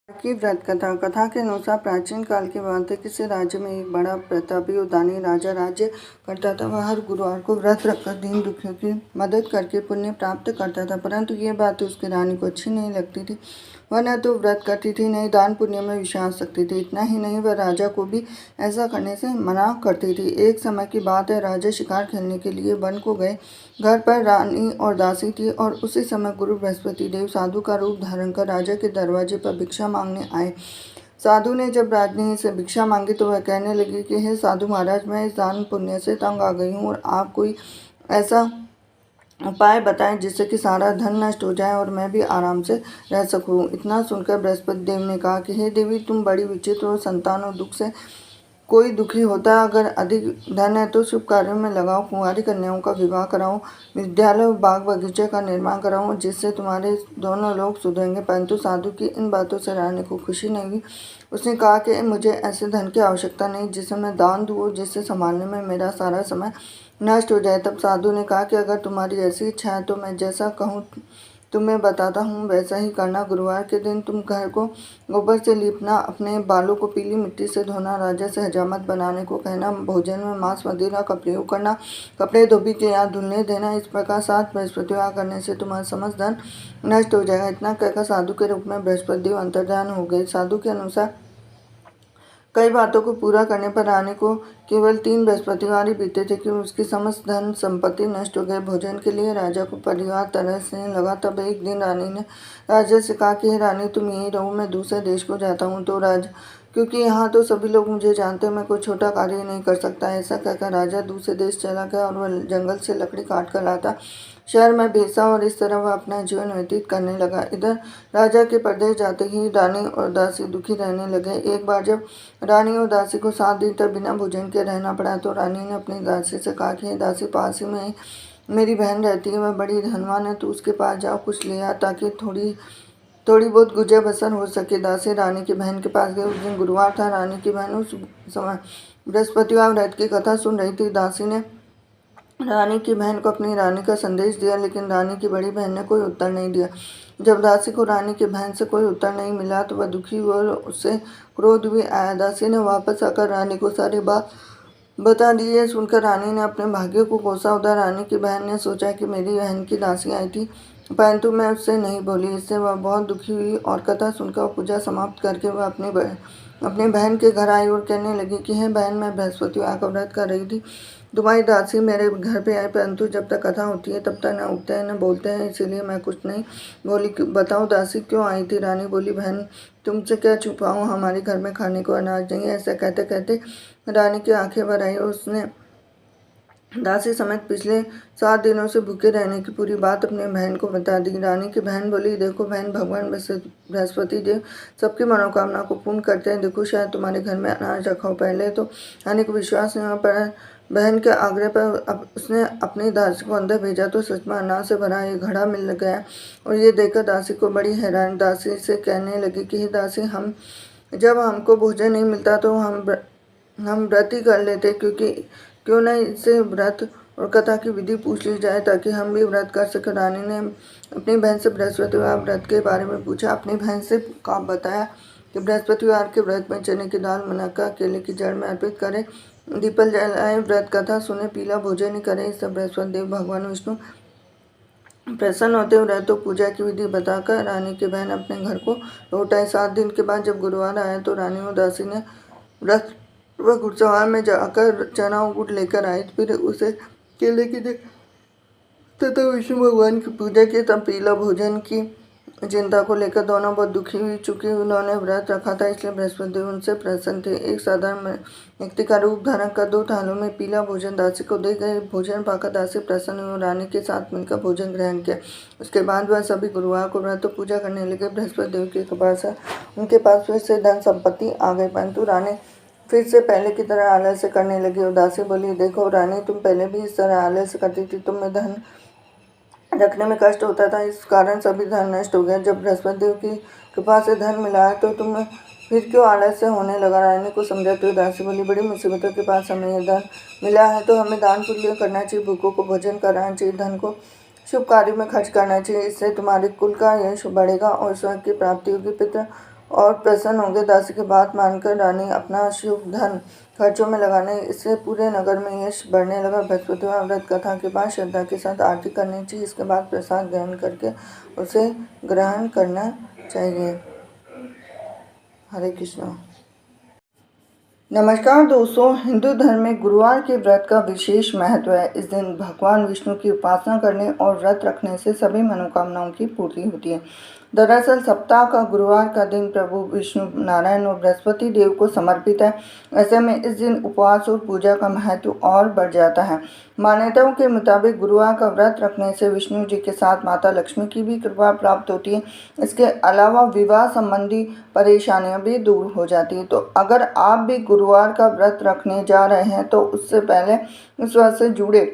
की व्रत कथा। कथा के अनुसार प्राचीन काल की बात है। किसी राज्य में एक बड़ा प्रतापी और दानी राजा राज्य करता था। वह हर गुरुवार को व्रत रखकर दीन दुखियों की मदद करके पुण्य प्राप्त करता था, परंतु ये बात उसकी रानी को अच्छी नहीं लगती थी। वह न तो व्रत करती थी, न ही दान पुण्य में विश्वास रखती थी। इतना ही नहीं, वह राजा को भी ऐसा करने से मना करती थी। एक समय की बात है, राजा शिकार खेलने के लिए वन को गए। घर पर रानी और दासी थी और उसी समय गुरु बृहस्पति देव साधु का रूप धारण कर राजा के दरवाजे पर भिक्षा मांगने आए। साधु ने जब रानी से भिक्षा मांगी तो वह कहने लगी कि हे साधु महाराज, मैं इस दान पुण्य से तंग आ गई हूँ और आप कोई ऐसा उपाय बताएं जिससे कि सारा धन नष्ट हो जाए और मैं भी आराम से रह सकूं। इतना सुनकर बृहस्पति देव ने कहा कि हे देवी, तुम बड़ी विचित्र और संतान और दुख से कोई दुखी होता है। अगर अधिक धन है तो शुभ कार्यों में लगाओ, कुंवारी कन्याओं का विवाह कराओ, विद्यालय और बाग बगीचे का निर्माण कराओ, जिससे तुम्हारे दोनों लोग सुधरेंगे। परंतु साधु की इन बातों से रानी को खुशी नहीं हुई। उसने कहा कि मुझे ऐसे धन की आवश्यकता नहीं जिसे मैं दान दूँ और जिससे संभालने में मेरा सारा समय नष्ट हो जाए। तब साधु ने कहा कि अगर तुम्हारी ऐसी इच्छा है तो मैं जैसा कहूँ तुम्हें बताता हूँ वैसा ही करना। गुरुवार के दिन तुम घर को गोबर से लीपना, अपने बालों को पीली मिट्टी से धोना, राजा से हजामत बनाने को कहना, भोजन में मांस मदिरा का प्रयोग करना, कपड़े धोबी के यहाँ धुलने देना। इस प्रकार 7 बृहस्पतिवार करने से तुम्हारा समस्त धन नष्ट हो जाएगा। इतना कहकर साधु के रूप में बृहस्पति देव अंतर्धान हो गए। साधु के अनुसार कई बातों को पूरा करने पर रानी को केवल 3 बृहस्पतिवार ही बीते थे कि उसकी समस्त धन संपत्ति नष्ट हो गए। भोजन के लिए राजा को परिवार तरसने लगा। तब एक दिन रानी ने राजा से कहा कि हे रानी, तुम यहीं रहो, मैं दूसरे देश को जाता हूँ तो क्योंकि यहाँ तो सभी लोग मुझे जानते हैं, मैं कोई छोटा कार्य नहीं कर सकता। ऐसा कहकर राजा दूसरे देश चला गया और वह जंगल से लकड़ी काट कर लाता, शहर में बेचा और इस तरह वह अपना जीवन व्यतीत करने लगा। इधर राजा के परदेश जाते ही रानी और दासी दुखी रहने लगे। एक बार जब रानी और दासी को 7 दिन तक बिना भोजन के रहना पड़ा तो रानी ने अपनी दासी से कहा कि दासी, पास ही में मेरी बहन रहती है, वह बड़ी धनवान है, तो उसके पास जाओ, कुछ ले आ ताकि थोड़ी बहुत गुजर बसर हो सके। दासी रानी की बहन के पास गई। उस दिन गुरुवार था। रानी की बहन उस समय बृहस्पतिवार व्रत की कथा सुन रही थी। दासी ने रानी की बहन को अपनी रानी का संदेश दिया, लेकिन रानी की बड़ी बहन ने कोई उत्तर नहीं दिया। जब दासी को रानी की बहन से कोई उत्तर नहीं मिला तो वह दुखी हुई और उससे क्रोध भी आया। दासी ने वापस आकर रानी को सारी बात बता दी। है सुनकर रानी ने अपने भाग्य को कोसा। उधर रानी की बहन ने सोचा कि मेरी बहन की दासी आई थी, परंतु मैं उससे नहीं बोली। इससे वह बहुत दुखी हुई और कथा सुनकर पूजा समाप्त करके वह अपने बहन के घर आई और कहने लगी कि हे बहन, मैं बृहस्पतिवार का व्रत कर रही थी। तुम्हारी दासी मेरे घर पे आए, परंतु जब तक कथा होती है तब तक न उठते हैं न बोलते हैं, इसीलिए मैं कुछ नहीं बोली। बताओ दासी क्यों आई थी? रानी बोली, बहन, तुमसे क्या छुपाऊं, हमारे घर में खाने को अनाज नहीं है। ऐसा कहते कहते रानी की आंखें भर आई और उसने दासी समेत पिछले 7 दिनों से भूखे रहने की पूरी बात अपने बहन को बता दी। रानी की बहन बोली, देखो बहन, भगवान बृहस्पति देव सबकी मनोकामना को पूर्ण करते हैं। देखो, शायद तुम्हारे घर में अनाज रखा हो। पहले तो रानी को विश्वास नहीं हुआ, पर बहन के आग्रह पर उसने अपनी दासी को अंदर भेजा तो सच में अनाज से भरा एक घड़ा मिल गया और ये देखकर दासी को बड़ी हैरानी। दासी से कहने लगी कि हे दासी, जब हमको भोजन नहीं मिलता तो हम व्रत ही कर लेते, क्यों नहीं इससे व्रत और कथा की विधि पूछ ली जाए ताकि हम भी व्रत कर सकें। रानी ने अपनी बहन से बृहस्पतिवार व्रत के बारे में पूछा। अपनी बहन से बताया कि बृहस्पतिवार के व्रत में चने की दाल, मुनक्का, केले की जड़ में अर्पित करें, दीपल जलाए, व्रत कथा सुने, पीला भोजन ही करें। इस सब बृहस्पति देव भगवान विष्णु प्रसन्न होते हुए व्रत पूजा की विधि बताकर रानी की बहन अपने घर को लौट आई। 7 दिन के बाद जब गुरुवार आया तो रानी और दासी ने व्रत वह घुड़सवार में जाकर चना और गुड़ लेकर आए। फिर उसे केले की तथा विष्णु भगवान की पूजा की। तब पीला भोजन की चिंता को लेकर दोनों बहुत दुखी हुई। चूंकि उन्होंने व्रत रखा था इसलिए बृहस्पति देव उनसे प्रसन्न थे। एक साधारण व्यक्ति का रूप धारण कर 2 थालों में पीला भोजन दासी को दे गए। भोजन पाकर दासी प्रसन्न हुई और रानी के साथ मिलकर भोजन ग्रहण किया। उसके बाद वह सभी गुरुवार को व्रत पूजा करने लगे। बृहस्पति देव की कृपा से उनके पास फिर से धन संपत्ति आ गई, परंतु रानी फिर से पहले की तरह आलस्य करने लगी। और दासी बोली, देखो रानी, तुम पहले भी इस तरह आलस्य करती थी, तुम्हें धन रखने में कष्ट होता था, इस कारण सभी धन नष्ट हो गया। जब बृहस्पति देव की कृपा से धन मिला है तो तुम्हें फिर क्यों आलस्य होने लगा? रानी को समझाते हुए दासी बोली, बड़ी मुसीबतों के पास हमें यह धन मिला है तो हमें दान पुण्य करना चाहिए, भूखों को भोजन कराना चाहिए, धन को शुभ कार्यों में खर्च करना चाहिए। इससे तुम्हारे कुल का यश बढ़ेगा और स्वर्ग की प्राप्ति होगी। और प्रसन्न होंगे। दासी की बात मानकर रानी अपना शुभ धन खर्चों में लगाने, इससे पूरे नगर में यश बढ़ने लगा। बृहस्पतिवार व्रत कथा के बाद श्रद्धा के साथ आरती करनी चाहिए। इसके बाद प्रसाद ग्रहण करके उसे ग्रहण करना चाहिए। हरे कृष्णा। नमस्कार दोस्तों, हिंदू धर्म में गुरुवार के व्रत का विशेष महत्व है। इस दिन भगवान विष्णु की उपासना करने और व्रत रखने से सभी मनोकामनाओं की पूर्ति होती है। दरअसल सप्ताह का गुरुवार का दिन प्रभु विष्णु नारायण और बृहस्पति देव को समर्पित है। ऐसे में इस दिन उपवास और पूजा का महत्व और बढ़ जाता है। मान्यताओं के मुताबिक गुरुवार का व्रत रखने से विष्णु जी के साथ माता लक्ष्मी की भी कृपा प्राप्त होती है। इसके अलावा विवाह संबंधी परेशानियां भी दूर हो जाती है। तो अगर आप भी गुरुवार का व्रत रखने जा रहे हैं तो उससे पहले इस व्रत से जुड़े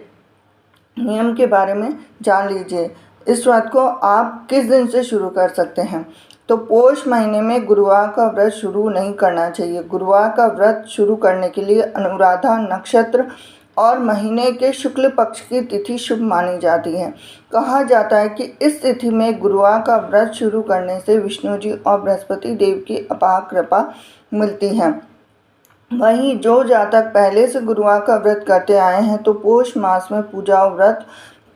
नियम के बारे में जान लीजिए। इस व्रत को आप किस दिन से शुरू कर सकते हैं? तो पौष महीने में गुरुवार का व्रत शुरू नहीं करना चाहिए। गुरुवार का व्रत शुरू करने के लिए अनुराधा नक्षत्र और महीने के शुक्ल पक्ष की तिथि शुभ मानी जाती है। कहा जाता है कि इस तिथि में गुरुवार का व्रत शुरू करने से विष्णु जी और बृहस्पति देव की अपार कृपा मिलती है। वहीं जो जातक पहले से गुरुवार का व्रत करते आए हैं तो पौष मास में पूजा और व्रत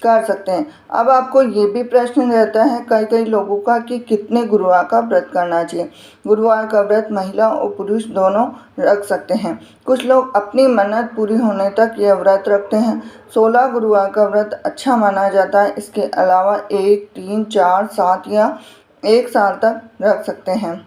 कर सकते हैं। अब आपको ये भी प्रश्न रहता है कई लोगों का कि कितने गुरुवार का व्रत करना चाहिए। गुरुवार का व्रत महिला और पुरुष दोनों रख सकते हैं। कुछ लोग अपनी मन्नत पूरी होने तक यह व्रत रखते हैं। 16 गुरुवार का व्रत अच्छा माना जाता है। इसके अलावा 1, 3, 4, 7 या 1 साल तक रख सकते हैं।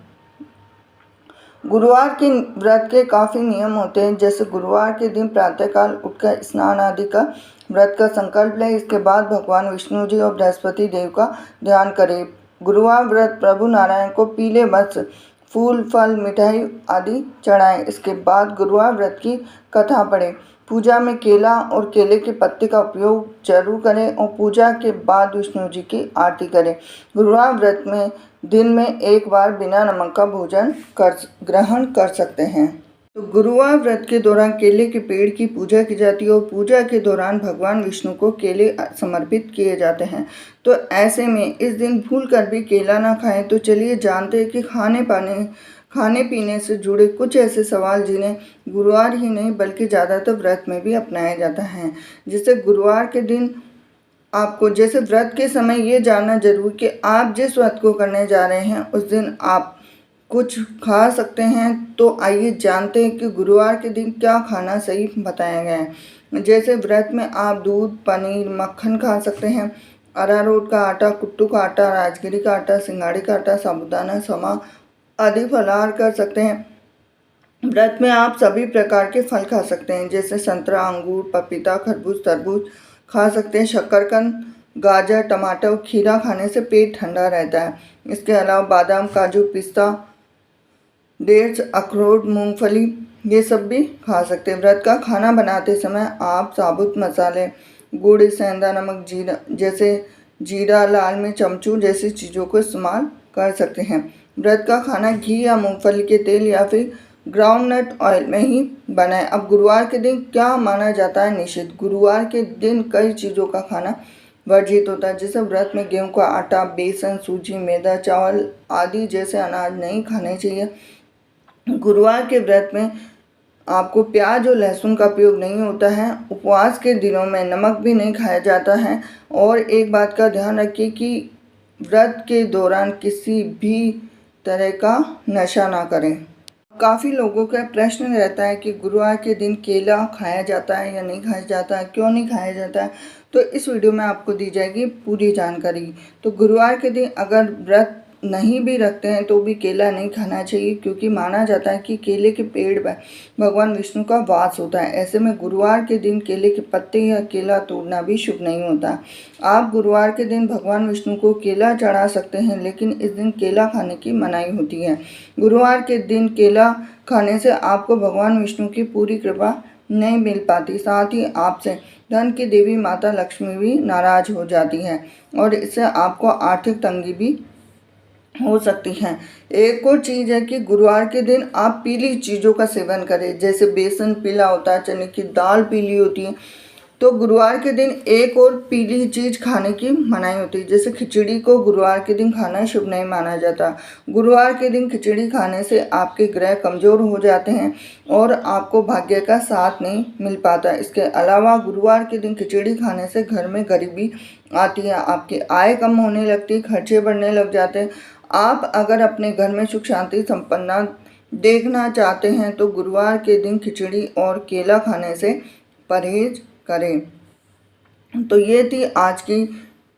गुरुवार के व्रत के काफ़ी नियम होते हैं, जैसे गुरुवार के दिन प्रातःकाल उठकर स्नान आदि का व्रत का संकल्प लें। इसके बाद भगवान विष्णु जी और बृहस्पति देव का ध्यान करें। गुरुवार व्रत प्रभु नारायण को पीले वस्त्र, फूल, फल, मिठाई आदि चढ़ाएं। इसके बाद गुरुवार व्रत की कथा पढ़ें। पूजा में केला और केले के पत्ते का उपयोग जरूर करें और पूजा के बाद विष्णु जी की आरती करें। गुरुवार व्रत में दिन में एक बार बिना नमक का भोजन ग्रहण कर सकते हैं। तो गुरुवार व्रत के दौरान केले के पेड़ की पूजा की जाती है और पूजा के दौरान भगवान विष्णु को केले समर्पित किए जाते हैं। तो ऐसे में इस दिन भूल कर भी केला ना खाएं। तो चलिए जानते हैं कि खाने पीने से जुड़े कुछ ऐसे सवाल जिन्हें गुरुवार ही नहीं बल्कि ज़्यादातर व्रत में भी अपनाया जाता है। जैसे गुरुवार के दिन आपको जैसे व्रत के समय ये जानना जरूर कि आप जिस व्रत को करने जा रहे हैं उस दिन आप कुछ खा सकते हैं। तो आइए जानते हैं कि गुरुवार के दिन क्या खाना सही बताया गया है। जैसे व्रत में आप दूध, पनीर, मक्खन खा सकते हैं। अरारोट का आटा, कुट्टू का आटा, राजगिरी का आटा, सिंगाड़ी का आटा, साबूदाना, समा आदि फलाहार कर सकते हैं। व्रत में आप सभी प्रकार के फल खा सकते हैं, जैसे संतरा, अंगूर, पपीता, खरबूज, तरबूज खा सकते हैं। शकरकंद, गाजर, टमाटर और खीरा खाने से पेट ठंडा रहता है। इसके अलावा बादाम, काजू, पिस्ता, डेट्स, अखरोट, मूंगफली ये सब भी खा सकते हैं। व्रत का खाना बनाते समय आप साबुत मसाले, गुड़, सेंधा नमक, जीरा, लाल मिर्च, अमचूर जैसी चीज़ों को इस्तेमाल कर सकते हैं। व्रत का खाना घी या मूंगफली के तेल या फिर ग्राउंडनट ऑयल में ही बनाएं। अब गुरुवार के दिन क्या माना जाता है निषिद्ध? गुरुवार के दिन कई चीज़ों का खाना वर्जित होता है, जैसे व्रत में गेहूं का आटा, बेसन, सूजी, मैदा, चावल आदि जैसे अनाज नहीं खाने चाहिए। गुरुवार के व्रत में आपको प्याज और लहसुन का उपयोग नहीं होता है। उपवास के दिनों में नमक भी नहीं खाया जाता है। और एक बात का ध्यान रखिए कि व्रत के दौरान किसी भी तरह का नशा ना करें। काफ़ी लोगों का प्रश्न रहता है कि गुरुवार के दिन केला खाया जाता है या नहीं खाया जाता है, क्यों नहीं खाया जाता है। तो इस वीडियो में आपको दी जाएगी पूरी जानकारी। तो गुरुवार के दिन अगर व्रत नहीं भी रखते हैं तो भी केला नहीं खाना चाहिए, क्योंकि माना जाता है कि केले के पेड़ पर भगवान विष्णु का वास होता है। ऐसे में गुरुवार के दिन केले के पत्ते या केला तोड़ना भी शुभ नहीं होता। आप गुरुवार के दिन भगवान विष्णु को केला चढ़ा सकते हैं, लेकिन इस दिन केला खाने की मनाही होती है। गुरुवार के दिन केला खाने से आपको भगवान विष्णु की पूरी कृपा नहीं मिल पाती, साथ ही आपसे धन की देवी माता लक्ष्मी भी नाराज हो जाती है और इससे आपको आर्थिक तंगी भी हो सकती हैं। एक और चीज़ है कि गुरुवार के दिन आप पीली चीज़ों का सेवन करें, जैसे बेसन पीला होता है, चने की दाल पीली होती है, तो गुरुवार के दिन एक और पीली चीज़ खाने की मनाही होती है, जैसे खिचड़ी को गुरुवार के दिन खाना शुभ नहीं माना जाता। गुरुवार के दिन खिचड़ी खाने से आपके ग्रह कमज़ोर हो जाते हैं और आपको भाग्य का साथ नहीं मिल पाता। इसके अलावा गुरुवार के दिन खिचड़ी खाने से घर में गरीबी आती है, आपकी आय कम होने लगती है, खर्चे बढ़ने लग जाते हैं। आप अगर अपने घर में सुख शांति संपन्नता देखना चाहते हैं तो गुरुवार के दिन खिचड़ी और केला खाने से परहेज करें। तो ये थी आज की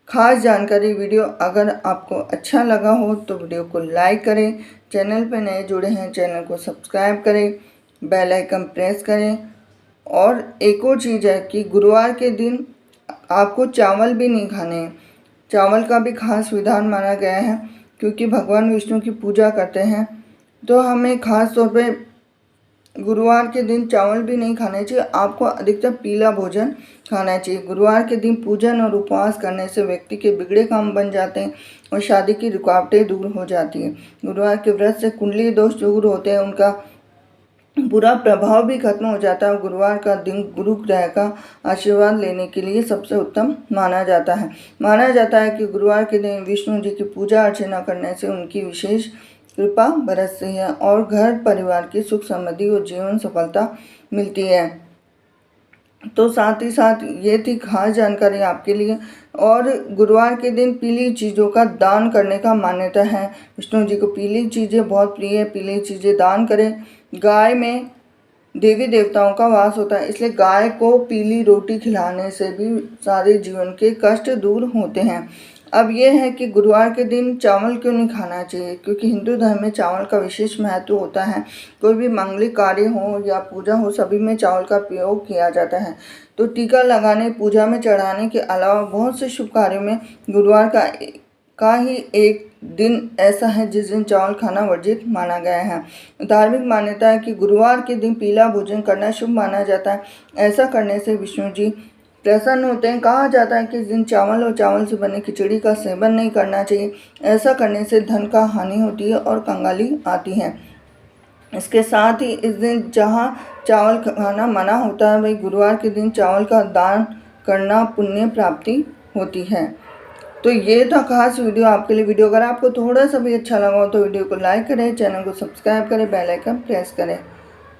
खास जानकारी वीडियो। अगर आपको अच्छा लगा हो तो वीडियो को लाइक करें, चैनल पर नए जुड़े हैं चैनल को सब्सक्राइब करें, बेल आइकन प्रेस करें। और एक और चीज़ है कि गुरुवार के दिन आपको चावल भी नहीं खाने हैं। चावल का भी खास विधान माना गया है, क्योंकि भगवान विष्णु की पूजा करते हैं तो हमें खास तौर पे गुरुवार के दिन चावल भी नहीं खाने चाहिए। आपको अधिकतर पीला भोजन खाना चाहिए। गुरुवार के दिन पूजन और उपवास करने से व्यक्ति के बिगड़े काम बन जाते हैं और शादी की रुकावटें दूर हो जाती हैं। गुरुवार के व्रत से कुंडली दोष दूर होते हैं, उनका बुरा प्रभाव भी खत्म हो जाता है। गुरुवार का दिन गुरु ग्रह का आशीर्वाद लेने के लिए सबसे उत्तम माना जाता है। माना जाता है कि गुरुवार के दिन विष्णु जी की पूजा अर्चना करने से उनकी विशेष कृपा बरसती है और घर परिवार की सुख समृद्धि और जीवन सफलता मिलती है। तो साथ ही साथ ये थी खास जानकारी आपके लिए। और गुरुवार के दिन पीली चीज़ों का दान करने का मान्यता है। विष्णु जी को पीली चीज़ें बहुत प्रिय है, पीली चीज़ें दान करें। गाय में देवी देवताओं का वास होता है, इसलिए गाय को पीली रोटी खिलाने से भी सारे जीवन के कष्ट दूर होते हैं। अब यह है कि गुरुवार के दिन चावल क्यों नहीं खाना चाहिए, क्योंकि हिंदू धर्म में चावल का विशेष महत्व होता है। कोई भी मांगलिक कार्य हो या पूजा हो, सभी में चावल का प्रयोग किया जाता है। तो टीका लगाने, पूजा में चढ़ाने के अलावा बहुत से शुभ कार्यों में गुरुवार का ही एक दिन ऐसा है जिस दिन चावल खाना वर्जित माना गया है। धार्मिक मान्यता है कि गुरुवार के दिन पीला भोजन करना शुभ माना जाता है। ऐसा करने से विष्णु जी प्रसन्न होते हैं। कहा जाता है कि इस दिन चावल और चावल से बने खिचड़ी का सेवन नहीं करना चाहिए। ऐसा करने से धन का हानि होती है और कंगाली आती है। इसके साथ ही इस दिन जहाँ चावल खाना मना होता है, वही गुरुवार के दिन चावल का दान करना पुण्य प्राप्ति होती है। तो ये था खास वीडियो आपके लिए। वीडियो अगर आपको थोड़ा सा भी अच्छा लगा हो तो वीडियो को लाइक करें, चैनल को सब्सक्राइब करें, बेल आइकन प्रेस करें।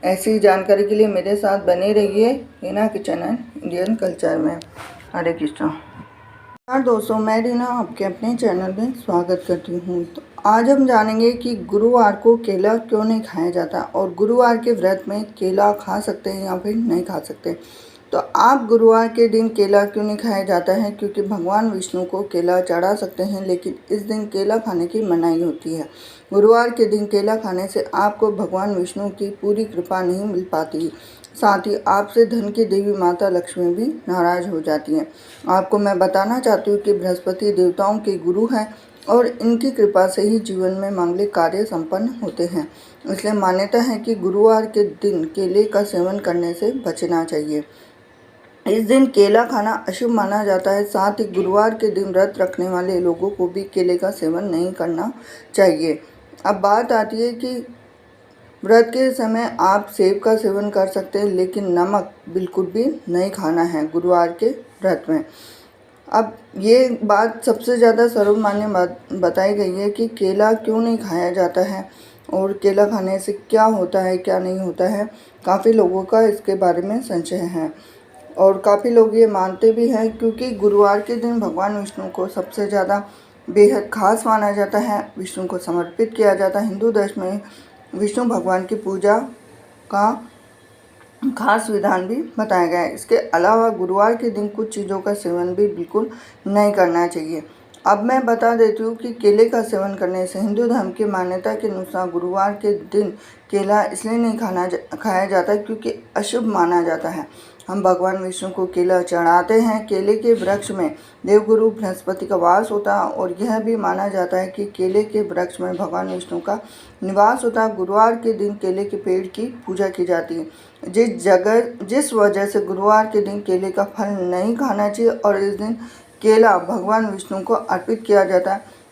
ऐसी जानकारी के लिए मेरे साथ बने रहिए रीना के चैनल इंडियन कल्चर में। हरे कृष्णा। दोस्तों, मैं रीना आपके अपने चैनल में स्वागत करती हूँ। तो आज हम जानेंगे कि गुरुवार को केला क्यों नहीं खाया जाता और गुरुवार के व्रत में केला खा सकते हैं या फिर नहीं खा सकते। तो आप गुरुवार के दिन केला क्यों नहीं खाया जाता है, क्योंकि भगवान विष्णु को केला चढ़ा सकते हैं, लेकिन इस दिन केला खाने की मनाही होती है। गुरुवार के दिन केला खाने से आपको भगवान विष्णु की पूरी कृपा नहीं मिल पाती। साथ ही आपसे धन की देवी माता लक्ष्मी भी नाराज हो जाती हैं। आपको मैं बताना चाहती हूँ कि बृहस्पति देवताओं के गुरु हैं और इनकी कृपा से ही जीवन में मांगलिक कार्य संपन्न होते हैं। इसलिए मान्यता है कि गुरुवार के दिन केले का सेवन करने से बचना चाहिए। इस दिन केला खाना अशुभ माना जाता है। साथ ही गुरुवार के दिन व्रत रखने वाले लोगों को भी केले का सेवन नहीं करना चाहिए। अब बात आती है कि व्रत के समय आप सेब का सेवन कर सकते हैं, लेकिन नमक बिल्कुल भी नहीं खाना है गुरुवार के व्रत में। अब ये बात सबसे ज़्यादा सर्वमान्य बताई गई है कि केला क्यों नहीं खाया जाता है और केला खाने से क्या होता है क्या नहीं होता है। काफ़ी लोगों का इसके बारे में संशय है और काफ़ी लोग ये मानते भी हैं, क्योंकि गुरुवार के दिन भगवान विष्णु को सबसे ज़्यादा बेहद खास माना जाता है, विष्णु को समर्पित किया जाता है। हिंदू धर्म में विष्णु भगवान की पूजा का खास विधान भी बताया गया है। इसके अलावा गुरुवार के दिन कुछ चीज़ों का सेवन भी बिल्कुल नहीं करना चाहिए। अब मैं बता देती हूँ कि केले का सेवन करने से हिंदू धर्म की मान्यता के अनुसार गुरुवार के दिन केला इसलिए नहीं खाया जाता क्योंकि अशुभ माना जाता है। हम भगवान विष्णु को केला चढ़ाते हैं। केले के वृक्ष में देवगुरु बृहस्पति का वास होता है और यह भी माना जाता है कि केले के वृक्ष में भगवान विष्णु का निवास होता है। गुरुवार के दिन केले के पेड़ की पूजा की जाती है। जिस वजह से गुरुवार के दिन केले का फल नहीं खाना चाहिए और इस दिन केला भगवान विष्णु को अर्पित किया जाता है।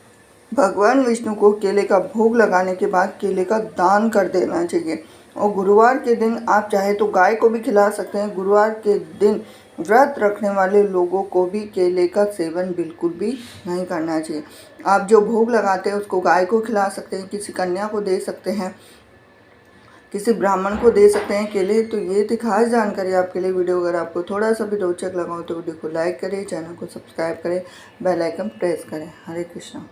भगवान विष्णु को केले का भोग लगाने के बाद केले का दान कर देना चाहिए। और गुरुवार के दिन आप चाहे तो गाय को भी खिला सकते हैं। गुरुवार के दिन व्रत रखने वाले लोगों को भी केले का सेवन बिल्कुल भी नहीं करना चाहिए। आप जो भोग लगाते हैं उसको गाय को खिला सकते हैं, किसी कन्या को दे सकते हैं, किसी ब्राह्मण को दे सकते हैं केले। तो ये थी खास जानकारी आपके लिए। वीडियो अगर आपको थोड़ा सा भी रोचक लगा हो तो वीडियो को लाइक करें, चैनल को सब्सक्राइब करें, बेल आइकन प्रेस करें। हरे कृष्णा।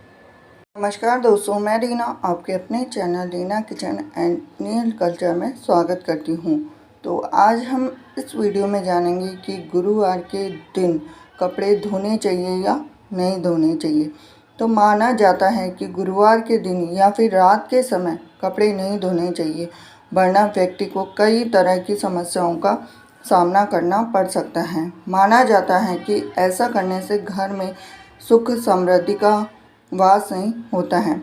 नमस्कार दोस्तों, मैं रीना आपके अपने channel Reena kitchen and Indian culture में स्वागत करती हूँ। तो आज हम इस वीडियो में जानेंगे कि गुरुवार के दिन कपड़े धोने चाहिए या नहीं धोने चाहिए। तो माना जाता है कि गुरुवार के दिन या फिर रात के समय कपड़े नहीं धोने चाहिए, वरना व्यक्ति को कई तरह की समस्याओं का सामना करना पड़ सकता है। माना जाता है कि ऐसा करने से घर में सुख समृद्धि का वास नहीं होता है,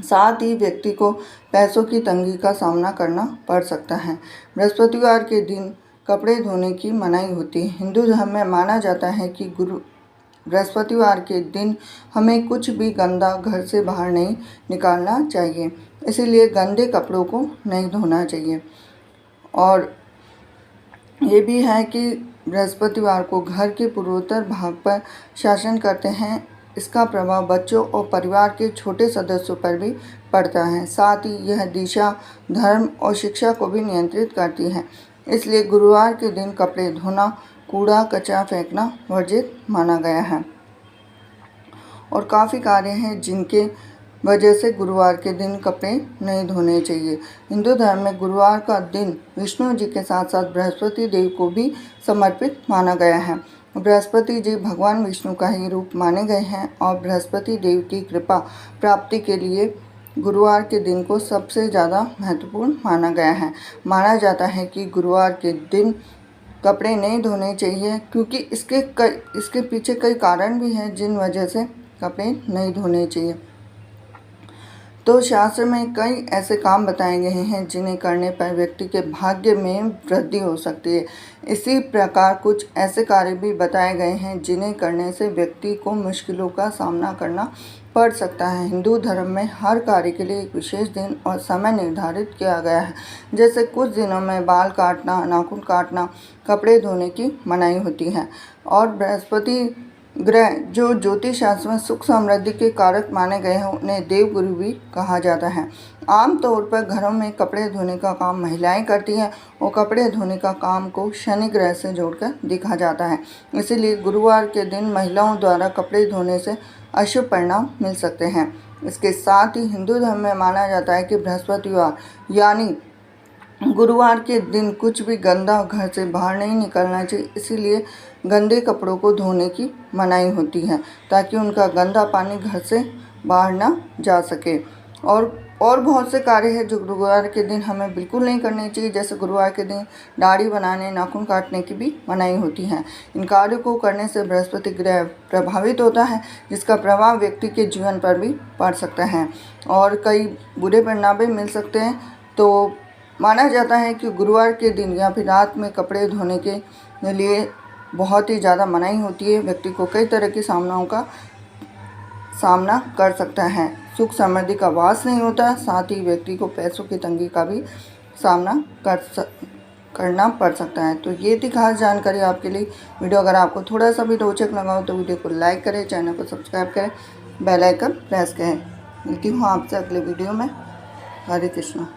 साथ ही व्यक्ति को पैसों की तंगी का सामना करना पड़ सकता है। बृहस्पतिवार के दिन कपड़े धोने की मनाही होती है। हिंदू धर्म में माना जाता है कि बृहस्पतिवार के दिन हमें कुछ भी गंदा घर से बाहर नहीं निकालना चाहिए, इसीलिए गंदे कपड़ों को नहीं धोना चाहिए। और ये भी है कि बृहस्पतिवार को घर के पूर्वोत्तर भाग पर शासन करते हैं। इसका प्रभाव बच्चों और परिवार के छोटे सदस्यों पर भी पड़ता है। साथ ही यह दिशा, धर्म और शिक्षा को भी नियंत्रित करती है। इसलिए गुरुवार के दिन कपड़े धोना, कूड़ा कचरा फेंकना वर्जित माना गया है। और काफ़ी कार्य हैं जिनके वजह से गुरुवार के दिन कपड़े नहीं धोने चाहिए। हिंदू धर्म में गुरुवार का दिन विष्णु जी के साथ साथ बृहस्पति देव को भी समर्पित माना गया है। बृहस्पति जी भगवान विष्णु का ही रूप माने गए हैं और बृहस्पति देव की कृपा प्राप्ति के लिए गुरुवार के दिन को सबसे ज़्यादा महत्वपूर्ण माना गया है। माना जाता है कि गुरुवार के दिन कपड़े नहीं धोने चाहिए, क्योंकि इसके पीछे कई कारण भी हैं जिन वजह से कपड़े नहीं धोने चाहिए। तो शास्त्र में कई ऐसे काम बताए गए हैं जिन्हें करने पर व्यक्ति के भाग्य में वृद्धि हो सकती है। इसी प्रकार कुछ ऐसे कार्य भी बताए गए हैं जिन्हें करने से व्यक्ति को मुश्किलों का सामना करना पड़ सकता है। हिंदू धर्म में हर कार्य के लिए एक विशेष दिन और समय निर्धारित किया गया है। जैसे कुछ दिनों में बाल काटना, नाखून काटना, कपड़े धोने की मनाही होती है। और बृहस्पति ग्रह जो ज्योतिष शास्त्र में सुख समृद्धि के कारक माने गए हैं, उन्हें देवगुरु भी कहा जाता है। आमतौर पर घरों में कपड़े धोने का काम महिलाएं करती हैं और कपड़े धोने का काम को शनि ग्रह से जोड़कर देखा जाता है। इसीलिए गुरुवार के दिन महिलाओं द्वारा कपड़े धोने से अशुभ परिणाम मिल सकते हैं। इसके साथ ही हिंदू धर्म में माना जाता है कि बृहस्पतिवार यानी गुरुवार के दिन कुछ भी गंदा घर से बाहर नहीं निकलना चाहिए। इसीलिए गंदे कपड़ों को धोने की मनाही होती है, ताकि उनका गंदा पानी घर से बाहर ना जा सके। और बहुत से कार्य हैं जो गुरुवार के दिन हमें बिल्कुल नहीं करने चाहिए। जैसे गुरुवार के दिन दाढ़ी बनाने, नाखून काटने की भी मनाही होती है। इन कार्यों को करने से बृहस्पति ग्रह प्रभावित होता है, जिसका प्रभाव व्यक्ति के जीवन पर भी पड़ सकता है और कई बुरे परिणाम भी मिल सकते हैं। तो माना जाता है कि गुरुवार के दिन या फिर रात में कपड़े धोने के लिए बहुत ही ज़्यादा मनाही होती है। व्यक्ति को कई तरह की सामनाओं का सामना कर सकता है, सुख समृद्धि का वास नहीं होता, साथ ही व्यक्ति को पैसों की तंगी का भी सामना करना पड़ सकता है। तो ये थी खास जानकारी आपके लिए। वीडियो अगर आपको थोड़ा सा भी रोचक लगा हो तो वीडियो को लाइक करें, चैनल को सब्सक्राइब करें, बेल आइकन प्रेस करें। मिलती हूँ आपसे अगले वीडियो में। हरे कृष्णा।